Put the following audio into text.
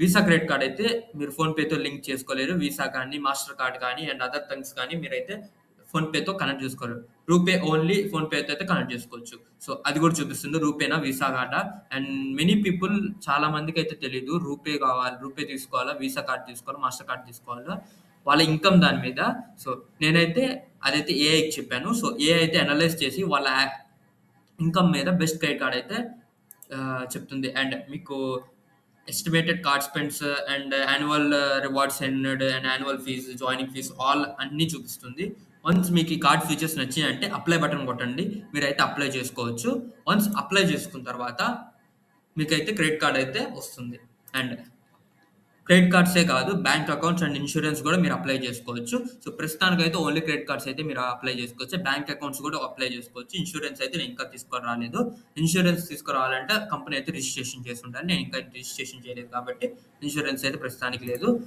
Visa credit card అయితే మీరు ఫోన్‌పేతో link చేసుకోలేరు. వీసా కానీ, మాస్టర్ కార్డ్ కానీ అండ్ అదర్ థింగ్స్ కానీ మీరైతే ఫోన్‌పేతో కనెక్ట్ చేసుకోలేరు. రూపే ఓన్లీ ఫోన్‌పేతో అయితే కనెక్ట్ చేసుకోవచ్చు. సో, అది కూడా చూపిస్తుంది రూపేనా, వీసా కార్డా అండ్ మెనీ పీపుల్ చాలా మందికైతే తెలీదు. రూపే కావాలి, రూపే తీసుకోవాలా, వీసా కార్డ్ తీసుకోవాలా, మాస్టర్ కార్డ్ తీసుకోవాలా. వాళ్ళ ఇన్‌కమ్ దాని మీద. సో, నేనైతే అదైతే ఏఐకి చెప్పాను. సో, ఏఐ అయితే అనలైజ్ చేసి వాళ్ళ ఇన్‌కమ్ మీద బెస్ట్ క్రెడిట్ కార్డ్ అయితే చెప్తుంది. అండ్ మీకు estimated card spends and annual rewards and annual fees, joining fees all అన్నీ చూపిస్తుంది. వన్స్ మీకు ఈ కార్డ్ ఫీచర్స్ నచ్చినాయంటే అప్లై బటన్ కొట్టండి. మీరైతే అప్లై చేసుకోవచ్చు. వన్స్ అప్లై చేసుకున్న తర్వాత మీకైతే క్రెడిట్ కార్డ్ అయితే వస్తుంది. అండ్ క్రెడిట్ కార్డ్సే కాదు, బ్యాంక్ అకౌంట్స్ అండ్ ఇన్స్యూరెన్స్ కూడా మీరు అప్లై చేసుకోవచ్చు. సో, ప్రస్తుతానికైతే ఓన్లీ క్రెడిట్ కార్డ్స్ అయితే మీరు అప్లై చేసుకోవచ్చు. బ్యాంక్ అకౌంట్స్ కూడా అప్లై చేసుకోవచ్చు. ఇన్స్యూరెన్స్ అయితే నేను ఇంకా తీసుకురాలేదు. ఇన్స్యూరెన్స్ తీసుకురావాలంటే కంపెనీ అయితే రిజిస్ట్రేషన్ చేసి ఉండాలి. నేను ఇంకా రిజిస్ట్రేషన్ చేయలేదు కాబట్టి ఇన్స్యూరెన్స్ అయితే ప్రస్తుతానికి లేదు.